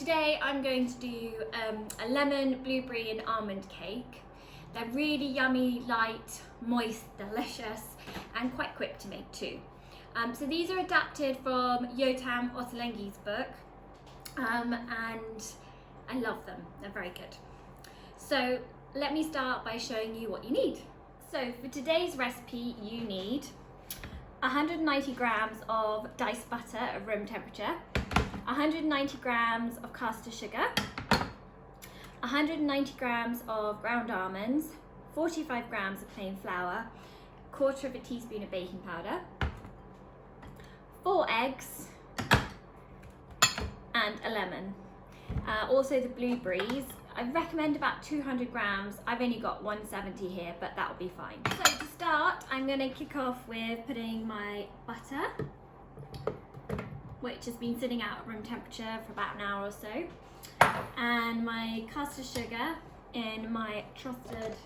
Today I'm going to do a lemon, blueberry and almond cake. They're really yummy, light, moist, delicious and quite quick to make too. So these are adapted from Yotam Ottolenghi's book and I love them, they're very good. So let me start by showing you what you need. So for today's recipe you need 190 grams of diced butter at room temperature, 190 grams of caster sugar, 190 grams of ground almonds, 45 grams of plain flour, 1/4 of a teaspoon of baking powder, 4 eggs and a lemon. Also the blueberries, I recommend about 200 grams. I've only got 170 here, but that'll be fine. So to start, I'm going to kick off with putting my butter, which has been sitting out at room temperature for about an hour or so, and my caster sugar in my trusted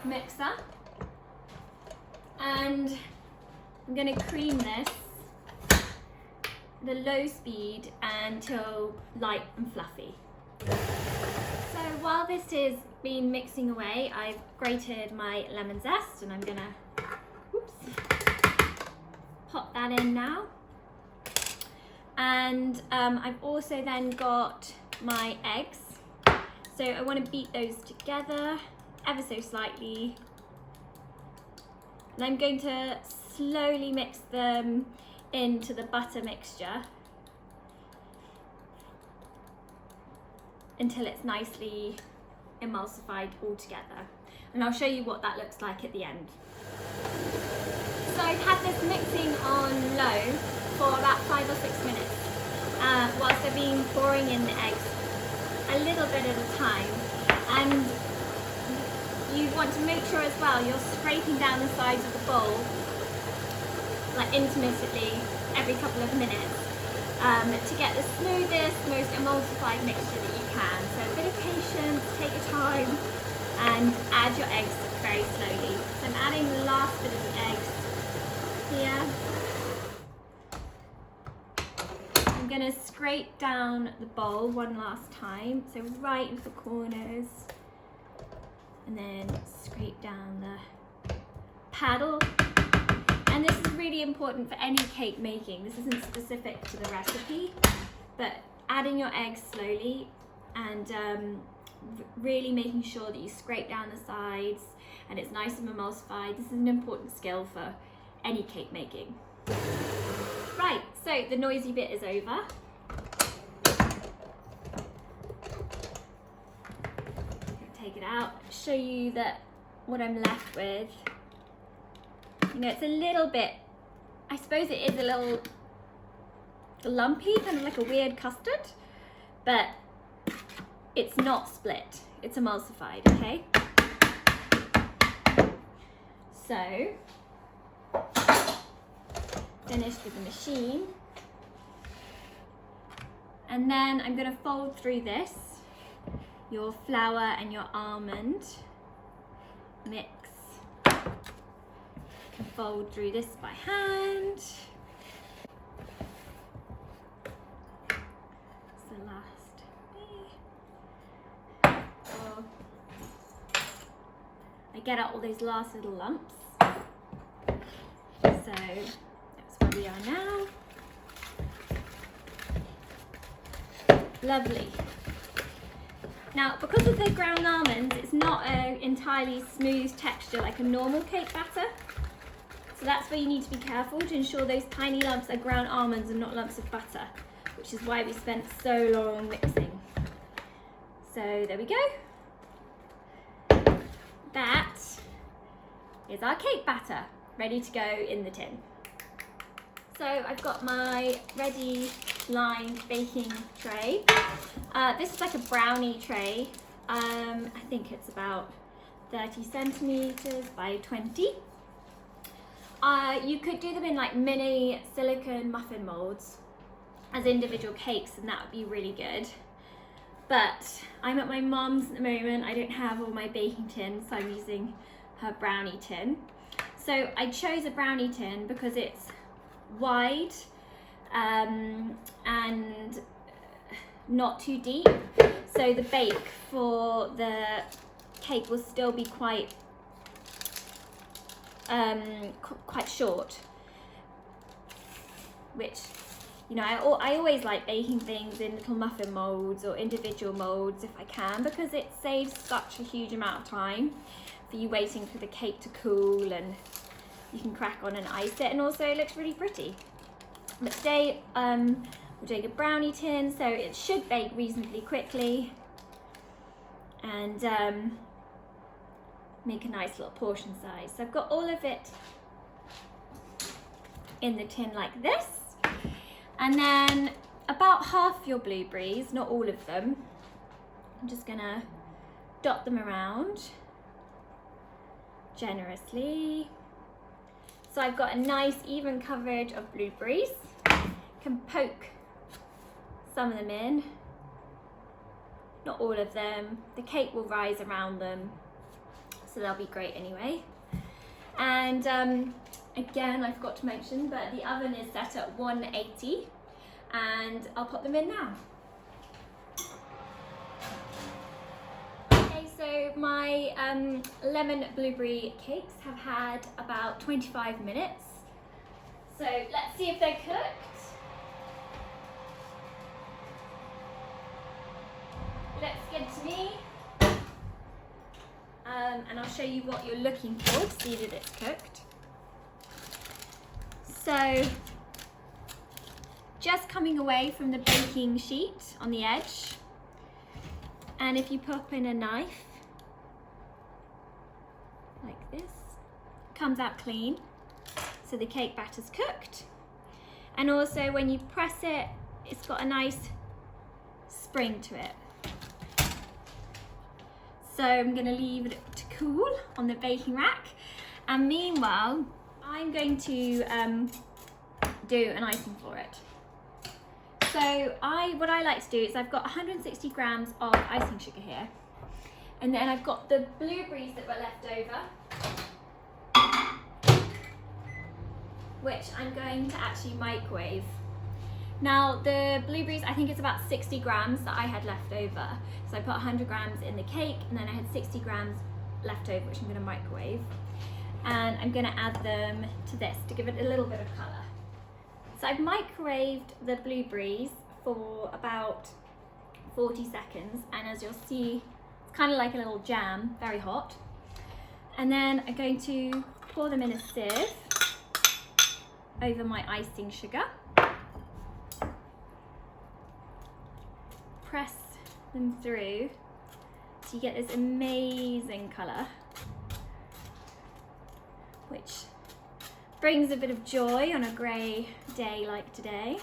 mixer, and I'm going to cream this at a low speed until light and fluffy. So while this is been mixing away, I've grated my lemon zest and I'm going to pop that in now. And I've also then got my eggs. So I want to beat those together ever so slightly. And I'm going to slowly mix them into the butter mixture until it's nicely emulsified all together. And I'll show you what that looks like at the end. So I've had this mixing on low for about 5 or 6 minutes whilst I've been pouring in the eggs a little bit at a time. And you want to make sure as well you're scraping down the sides of the bowl like intermittently every couple of minutes to get the smoothest, most emulsified mixture that you can. So a bit of patience, take your time and add your eggs very slowly. So I'm adding the last bit of the eggs here. I'm going to scrape down the bowl one last time, so right into the corners, and then scrape down the paddle. And this is really important for any cake making. This isn't specific to the recipe, but adding your eggs slowly and really making sure that you scrape down the sides and it's nice and emulsified. This is an important skill for any cake making. Right, so the noisy bit is over. Take it out, show you that what I'm left with. You know, it's a little bit, I suppose it is a little lumpy, kind of like a weird custard, but it's not split, it's emulsified, okay? So, finished with the machine. And then I'm going to fold through this, your flour and your almond mix. Fold through this by hand. It's the last bit. Oh. I get out all those last little lumps. So that's where we are now. Lovely. Now, because of the ground almonds, it's not an entirely smooth texture like a normal cake batter. So that's where you need to be careful to ensure those tiny lumps are ground almonds and not lumps of butter, which is why we spent so long mixing. So there we go. That is our cake batter, ready to go in the tin. So I've got my ready lined baking tray. This is like a brownie tray. I think it's about 30 centimeters by 20. You could do them in like mini silicone muffin molds as individual cakes and that would be really good. But I'm at my mum's at the moment, I don't have all my baking tins, so I'm using her brownie tin. So I chose a brownie tin because it's wide and not too deep, so the bake for the cake will still be quite short, which, you know, I always like baking things in little muffin molds or individual molds if I can, because it saves such a huge amount of time for you waiting for the cake to cool, and you can crack on and ice it, and also it looks really pretty. But today we're doing a brownie tin, so it should bake reasonably quickly and make a nice little portion size. So I've got all of it in the tin like this, and then about half your blueberries, not all of them, I'm just gonna dot them around generously. So I've got a nice even coverage of blueberries. Can poke some of them in, not all of them. The cake will rise around them, so they'll be great anyway. And again, I forgot to mention, but the oven is set at 180, and I'll pop them in now. Okay, so my lemon blueberry cakes have had about 25 minutes. So let's see if they're cooked. Looks good to me. And I'll show you what you're looking for to see that it's cooked. So, just coming away from the baking sheet on the edge, and if you pop in a knife like this, it comes out clean, so the cake batter's cooked. And also when you press it, it's got a nice spring to it. So I'm going to leave it to cool on the baking rack, and meanwhile I'm going to do an icing for it. So what I like to do is I've got 160 grams of icing sugar here, and then I've got the blueberries that were left over, which I'm going to actually microwave. Now the blueberries, I think it's about 60 grams that I had left over. So I put 100 grams in the cake, and then I had 60 grams left over, which I'm going to microwave. And I'm going to add them to this to give it a little bit of colour. So I've microwaved the blueberries for about 40 seconds, and as you'll see, it's kind of like a little jam, very hot. And then I'm going to pour them in a sieve over my icing sugar. Press them through so you get this amazing colour, which brings a bit of joy on a grey day like today.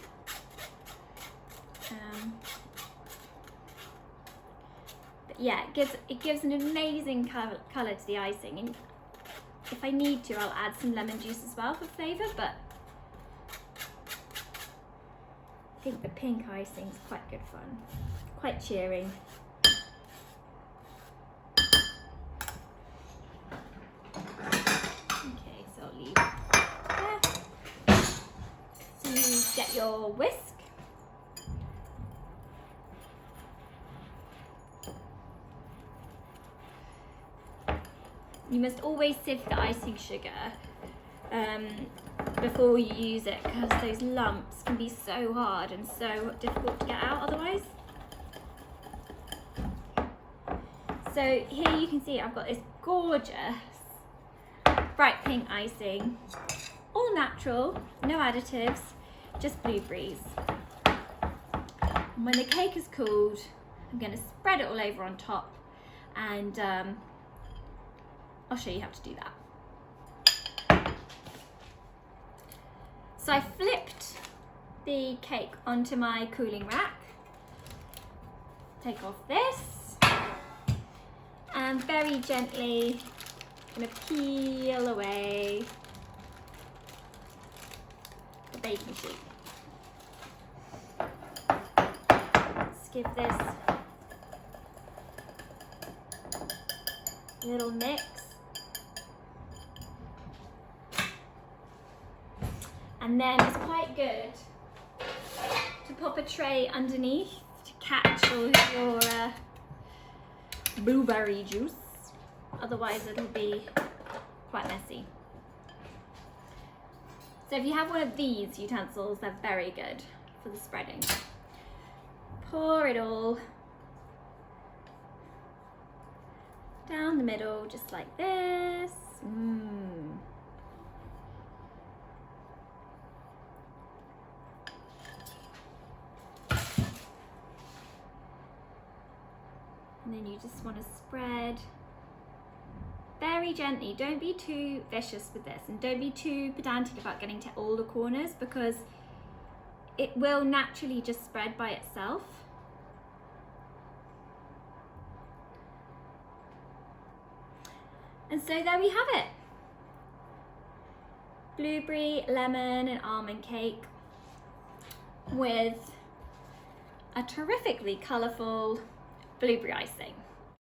But yeah, it gives an amazing colour to the icing, and if I need to, I'll add some lemon juice as well for flavour, but I think the pink icing is quite good fun, quite cheering. Okay, so I'll leave it there. So you get your whisk. You must always sieve the icing sugar before you use it, because those lumps can be so hard and so difficult to get out otherwise. So here you can see I've got this gorgeous bright pink icing, all natural, no additives, just blueberries. And when the cake is cooled, I'm going to spread it all over on top, and I'll show you how to do that. So I flipped the cake onto my cooling rack. Take off this, and very gently I'm gonna peel away the baking sheet. Let's give this a little mix. And then it's quite good to pop a tray underneath to catch all your blueberry juice, otherwise it'll be quite messy. So if you have one of these utensils, they're very good for the spreading. Pour it all down the middle, just like this. And then you just want to spread very gently. Don't be too vicious with this, and don't be too pedantic about getting to all the corners, because it will naturally just spread by itself. And so there we have it. Blueberry, lemon and almond cake with a terrifically colourful blueberry icing.